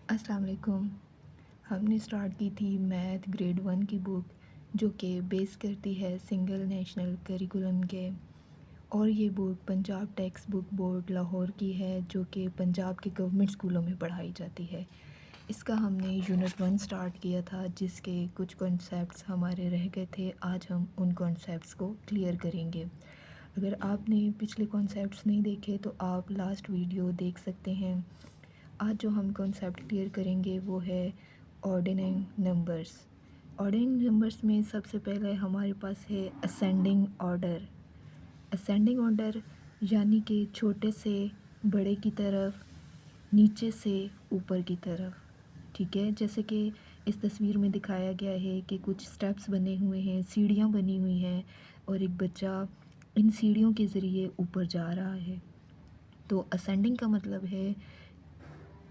السلام علیکم۔ ہم نے اسٹارٹ کی تھی میتھ گریڈ 1 کی بک، جو کہ بیس کرتی ہے سنگل نیشنل کریکولم کے، اور یہ book Punjab text book board Lahore کی ہے، جو کہ پنجاب کے گورنمنٹ اسکولوں میں پڑھائی جاتی ہے۔ اس کا ہم نے یونٹ 1 اسٹارٹ کیا تھا، جس کے کچھ کانسیپٹس ہمارے رہ گئے تھے۔ آج ہم ان کانسیپٹس کو کلیئر کریں گے۔ اگر آپ نے پچھلے کانسیپٹس نہیں دیکھے تو آپ لاسٹ ویڈیو دیکھ سکتے ہیں۔ آج جو ہم کانسیپٹ کلیئر کریں گے وہ ہے آرڈننگ نمبرز۔ آرڈننگ نمبرز میں سب سے پہلے ہمارے پاس ہے اسینڈنگ آرڈر۔ اسینڈنگ آرڈر یعنی کہ چھوٹے سے بڑے کی طرف، نیچے سے اوپر کی طرف، ٹھیک ہے۔ جیسے کہ اس تصویر میں دکھایا گیا ہے کہ کچھ سٹیپس بنے ہوئے ہیں، سیڑھیاں بنی ہوئی ہیں، اور ایک بچہ ان سیڑھیوں کے ذریعے اوپر جا رہا ہے۔ تو اسینڈنگ کا مطلب ہے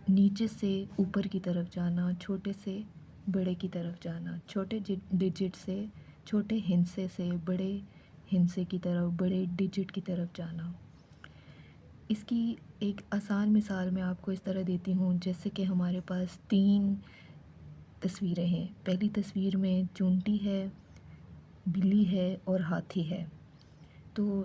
نیچے سے اوپر کی طرف جانا، چھوٹے سے بڑے کی طرف جانا، چھوٹے ڈیجٹ سے، چھوٹے ہندسے سے بڑے ہندسے کی طرف، بڑے ڈیجٹ کی طرف جانا۔ اس کی ایک آسان مثال میں آپ کو اس طرح دیتی ہوں، جیسے کہ ہمارے پاس 3 تصویریں ہیں۔ پہلی تصویر میں چونٹی ہے، بلی ہے اور ہاتھی ہے۔ تو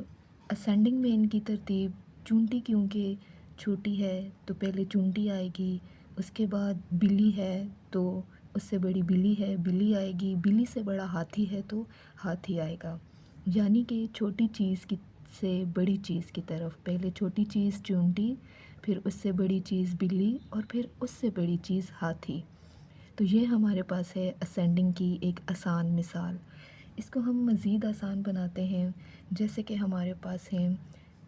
اسینڈنگ میں ان کی ترتیب، چونٹی کیونکہ چھوٹی ہے تو پہلے چونٹی آئے گی، اس کے بعد بلی ہے تو اس سے بڑی بلی ہے، بلی آئے گی، بلی سے بڑا ہاتھی ہے تو ہاتھی آئے گا۔ یعنی کہ چھوٹی چیز سے بڑی چیز کی طرف، پہلے چھوٹی چیز چونٹی، پھر اس سے بڑی چیز بلی، اور پھر اس سے بڑی چیز ہاتھی۔ تو یہ ہمارے پاس ہے اسینڈنگ کی ایک آسان مثال۔ اس کو ہم مزید آسان بناتے ہیں، جیسے کہ ہمارے پاس ہیں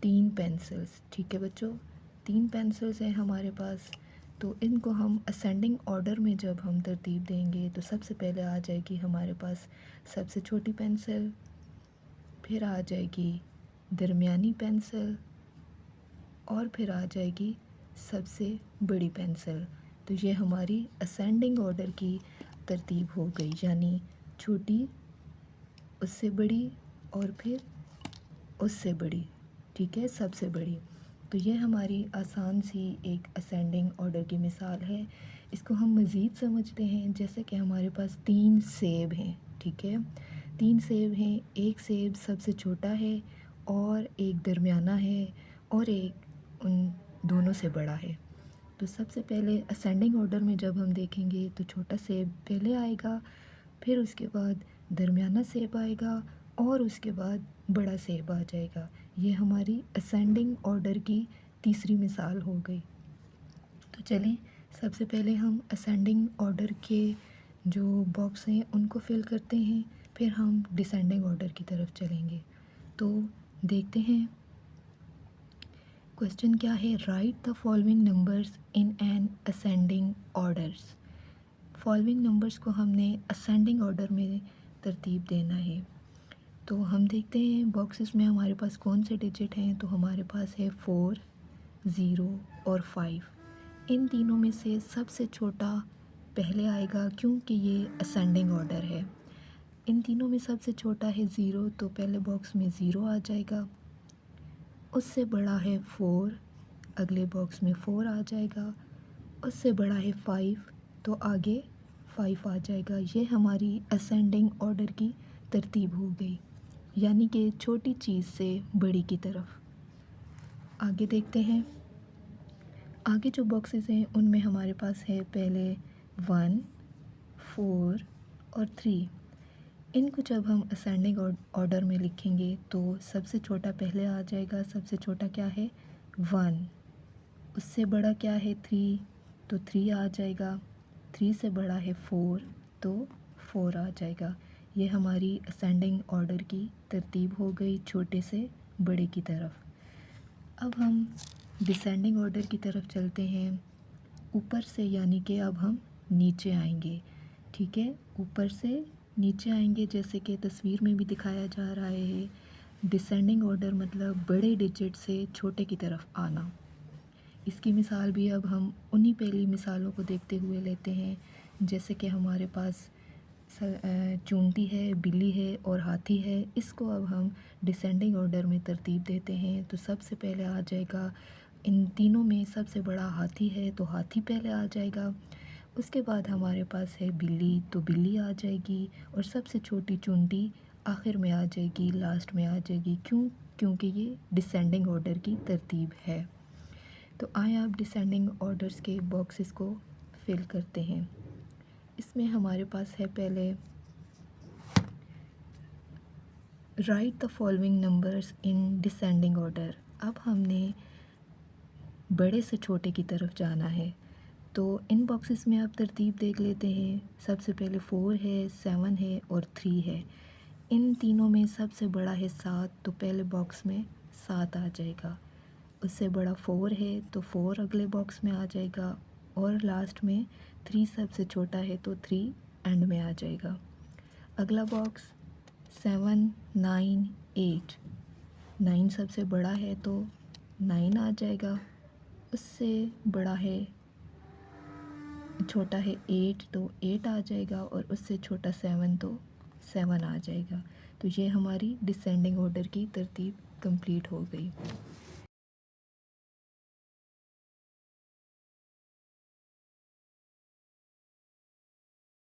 3 پینسلز، ٹھیک ہے بچوں، 3 پینسلز ہیں ہمارے پاس۔ تو ان کو ہم اسینڈنگ آرڈر میں جب ہم ترتیب دیں گے تو سب سے پہلے آ جائے گی ہمارے پاس سب سے چھوٹی پینسل، پھر آ جائے گی درمیانی پینسل، اور پھر آ جائے گی سب سے بڑی پینسل۔ تو یہ ہماری اسینڈنگ آرڈر کی ترتیب ہو گئی، یعنی چھوٹی، اس سے بڑی، اور پھر اس سے بڑی، ٹھیک ہے، سب سے بڑی۔ تو یہ ہماری آسان سی ایک اسینڈنگ آرڈر کی مثال ہے۔ اس کو ہم مزید سمجھتے ہیں، جیسے کہ ہمارے پاس 3 سیب ہیں، ٹھیک ہے، 3 سیب ہیں، ایک سیب سب سے چھوٹا ہے، اور ایک درمیانہ ہے، اور ایک ان دونوں سے بڑا ہے۔ تو سب سے پہلے اسینڈنگ آرڈر میں جب ہم دیکھیں گے تو چھوٹا سیب پہلے آئے گا، پھر اس کے بعد درمیانہ سیب آئے گا، اور اس کے بعد بڑا سیب آ جائے گا۔ یہ ہماری اسینڈنگ آرڈر کی تیسری مثال ہو گئی۔ تو چلیں سب سے پہلے ہم اسینڈنگ آرڈر کے جو باکس ہیں ان کو فل کرتے ہیں، پھر ہم ڈسینڈنگ آرڈر کی طرف چلیں گے۔ تو دیکھتے ہیں کویسچن کیا ہے، right the following numbers in an ascending orders. Following numbers کو ہم نے اسینڈنگ آرڈر میں ترتیب دینا ہے۔ تو ہم دیکھتے ہیں باکسز میں ہمارے پاس کون سے ڈیجٹ ہیں، تو ہمارے پاس ہے 4، 0 اور 5۔ ان تینوں میں سے سب سے چھوٹا پہلے آئے گا، کیونکہ یہ اسینڈنگ آرڈر ہے۔ ان تینوں میں سب سے چھوٹا ہے 0، تو پہلے باکس میں 0 آ جائے گا۔ اس سے بڑا ہے 4، اگلے باکس میں 4 آ جائے گا۔ اس سے بڑا ہے 5، تو آگے 5 آ جائے گا۔ یہ ہماری اسینڈنگ آرڈر کی ترتیب ہو گئی، یعنی کہ چھوٹی چیز سے بڑی کی طرف۔ آگے دیکھتے ہیں، آگے جو باکسز ہیں ان میں ہمارے پاس ہے پہلے 1، 4 اور 3۔ ان کو جب ہم اسینڈنگ آرڈر میں لکھیں گے تو سب سے چھوٹا پہلے آ جائے گا۔ سب سے چھوٹا کیا ہے 1، اس سے بڑا کیا ہے 3، تو 3 آ جائے گا۔ 3 سے بڑا ہے 4، تو 4 آ جائے گا۔ یہ ہماری اسینڈنگ آرڈر کی ترتیب ہو گئی چھوٹے سے بڑے کی طرف۔ اب ہم ڈسینڈنگ آرڈر کی طرف چلتے ہیں، اوپر سے، یعنی کہ اب ہم نیچے آئیں گے، ٹھیک ہے، اوپر سے نیچے آئیں گے، جیسے کہ تصویر میں بھی دکھایا جا رہا ہے۔ ڈسینڈنگ آرڈر مطلب بڑے ڈیجٹ سے چھوٹے کی طرف آنا۔ اس کی مثال بھی اب ہم انہی پہلی مثالوں کو دیکھتے ہوئے لیتے ہیں، جیسے کہ ہمارے پاس چونٹی ہے، بلی ہے اور ہاتھی ہے۔ اس کو اب ہم ڈسینڈنگ آرڈر میں ترتیب دیتے ہیں، تو سب سے پہلے آ جائے گا ان تینوں میں سب سے بڑا ہاتھی ہے تو ہاتھی پہلے آ جائے گا، اس کے بعد ہمارے پاس ہے بلی تو بلی آ جائے گی، اور سب سے چھوٹی چونٹی آخر میں آ جائے گی، لاسٹ میں آ جائے گی۔ کیونکہ یہ ڈسینڈنگ آرڈر کی ترتیب ہے۔ تو آئیں آپ ڈسینڈنگ آرڈرز کے باکسز کو فل کرتے ہیں۔ اس میں ہمارے پاس ہے پہلے right the following numbers in descending order. اب ہم نے بڑے سے چھوٹے کی طرف جانا ہے، تو ان باکسز میں آپ ترتیب دیکھ لیتے ہیں۔ سب سے پہلے 4 ہے، 7 ہے اور 3 ہے۔ ان تینوں میں سب سے بڑا ہے 7، تو پہلے باکس میں 7 آ جائے گا۔ اس سے بڑا 4 ہے تو 4 اگلے باکس میں آ جائے گا، اور لاسٹ میں 3 سب سے چھوٹا ہے تو 3 اینڈ میں آ جائے گا۔ اگلا باکس 7، 9، 8، 9 سب سے بڑا ہے تو 9 آ جائے گا، اس سے بڑا ہے چھوٹا ہے 8 تو 8 آ جائے گا، اور اس سے چھوٹا 7 تو 7 آ جائے گا۔ تو یہ ہماری ڈسینڈنگ آرڈر کی ترتیب کمپلیٹ ہو گئی۔